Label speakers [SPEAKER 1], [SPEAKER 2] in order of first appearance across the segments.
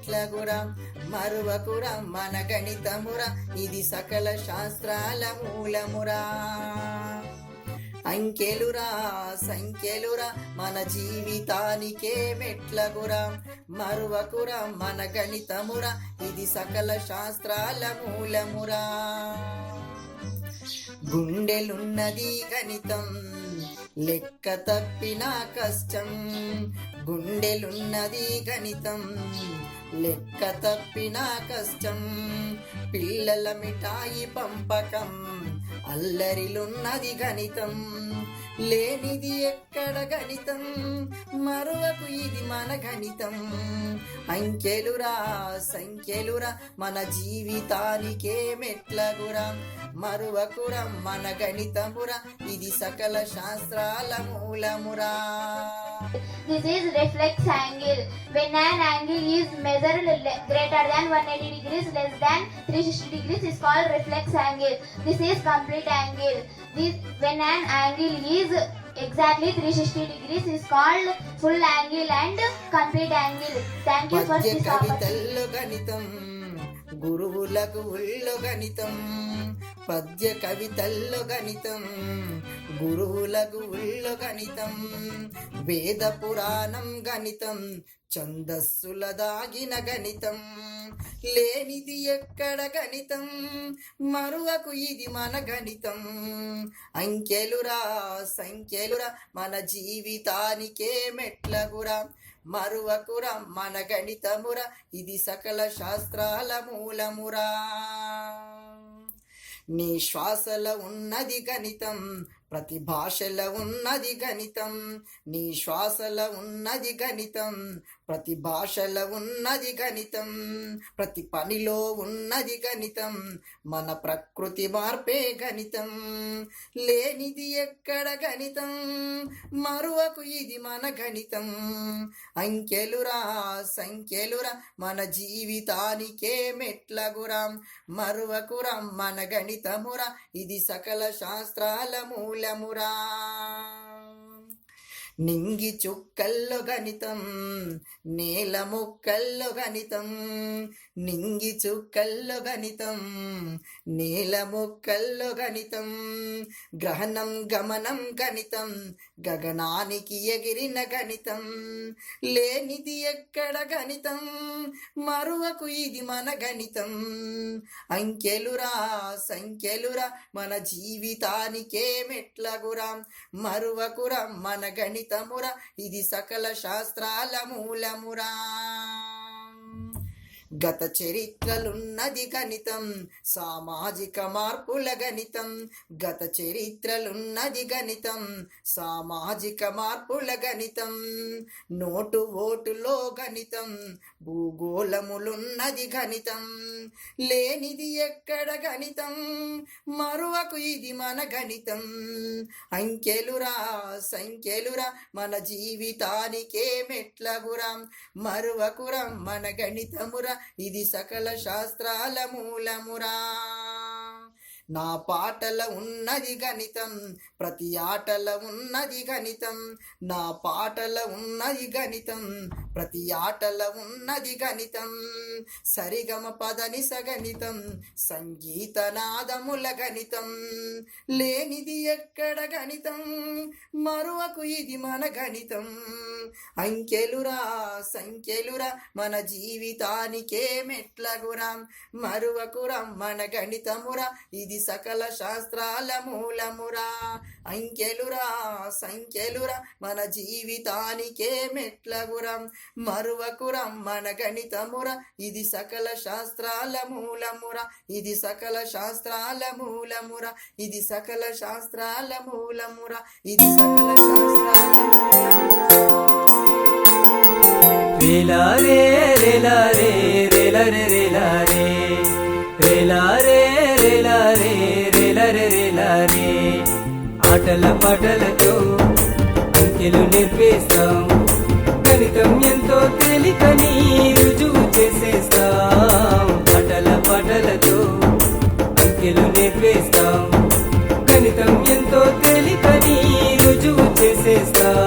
[SPEAKER 1] మెట్లగురా మరువకురా మన గణితమురా ఇది సకల శాస్త్రాల మూలమురా అంకెలురా సంఖ్యలురా మన జీవితానికే మెట్లగురా మరువకురా మన గణితమురా ఇది సకల శాస్త్రాల మూలమురా గుండెలున్నది గణితం లెక్క తప్పిన కష్టం గుండెలున్నది గణితం లెక్క తప్పిన కష్టం పిల్లల మిఠాయి పంపకం అల్లరిలున్నది గణితం లేనిది ఎక్కడ గణితం మరువకు ఇది మన గణితం అంకెలురా సంఖ్యలురా మన జీవితానికే మెట్లగురా మరువకురా మన గణితమురా ఇది సకల శాస్త్రాల మూలమురా
[SPEAKER 2] This is reflex angle. When an angle is measured greater than 180 degrees less than 360 degrees is called reflex angle. This is complete angle. When an angle is exactly 360 degrees is called full angle and complete angle. Thank you for this
[SPEAKER 1] కవితల్లో గణితం గురువులకు ఉల్లో గణితం పద్య కవితల్లో గణితం గురువులకు ఉల్లో గణితం వేద పురాణం గణితం ఛందస్సుల దాగిన గణితం లేనిది ఎక్కడ గణితం మరువకు ఇది మన గణితం అంకెలురా సంఖ్యలురా మన జీవితానికే మెట్లగురా మరువకురా మన గణితమురా ఇది సకల శాస్త్రాల మూలమురా నీ శ్వాసలో ఉన్నది గణితం ప్రతి భాషలో ఉన్నది గణితం నీ శ్వాసలో ఉన్నది గణితం ప్రతి భాషలో ఉన్నది గణితం ప్రతి పనిలో ఉన్నది గణితం మన ప్రకృతి మార్పే గణితం లేనిది ఎక్కడ గణితం మరువకు ఇది మన గణితం అంకెలురా సంఖ్యలురా మన జీవితానికే మెట్లగురా మరువకురా మన గణితమురా ఇది సకల శాస్త్రాల మూలమురా నింగి చుక్కల్లో గణితం నేల ముక్కల్లో గణితం నింగి చుక్కల్లో గణితం నేల ముక్కల్లో గణితం గ్రహణం గమనం గణితం గగనానికి ఎగిరిన గణితం లేనిది ఎక్కడ గణితం మరువకు ఇది మన గణితం అంకెలురా సంఖ్యలురా మన జీవితానికే మెట్లగురా మరువకురా మన గణితమురా ఇది సకల శాస్త్రాల మూలమురా గత చరిత్రలున్నది గణితం సామాజిక మార్పుల గణితం గత చరిత్రలున్నది గణితం సామాజిక మార్పుల గణితం నోటు ఓటులో గణితం భూగోళములున్నది గణితం లేనిది ఎక్కడ గణితం మరువకు ఇది మన గణితం అంకెలురా సంఖ్యలురా మన జీవితానికే మెట్లగురా మరువకురా మన గణితమురా ఇది సకల శాస్త్రాల మూలమురా నా పాటల ఉన్నది గణితం ప్రతి ఆటల ఉన్నది గణితం నా పాటల ఉన్నది గణితం ప్రతి ఆటల ఉన్నది గణితం సరిగమ పదని సగణితం సంగీత నాదముల గణితం లేనిది ఎక్కడ గణితం మరువకు ఇది మన గణితం అంకెలురా సంఖ్యలురా మన జీవితానికే మెట్లగురా మరువకురా మన గణితమురా ఇది సకల శాస్త్రాల మూలమురా అంకెలురా సంఖ్యలురా మన జీవితానికే మెట్లగురా మరువకురా మన గణితమురా ఇది సకల శాస్త్రాల మూలమురా ఇది సకల శాస్త్రాల మూలమురా ఇది సకల శాస్త్రాల మూలమురా ఇది సకల శాస్త్రాల
[SPEAKER 3] రేలారే రేలారే రేలారే రేలారే రేలారే రేలారే రేలారే రేలారే ఆటల పాటలతో అంకెలు నేర్పేస్తాం గణితం ఎంతో తేలికని రుజువు చేసేస్తాం ఆటల పాటలతో అంకెలు నేర్పేస్తాం గణితం ఎంతో తేలికని రుజువు చేసేస్తాం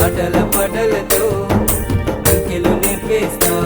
[SPEAKER 3] ఆటల పాటలతో అంకెలు నేర్పేస్తాం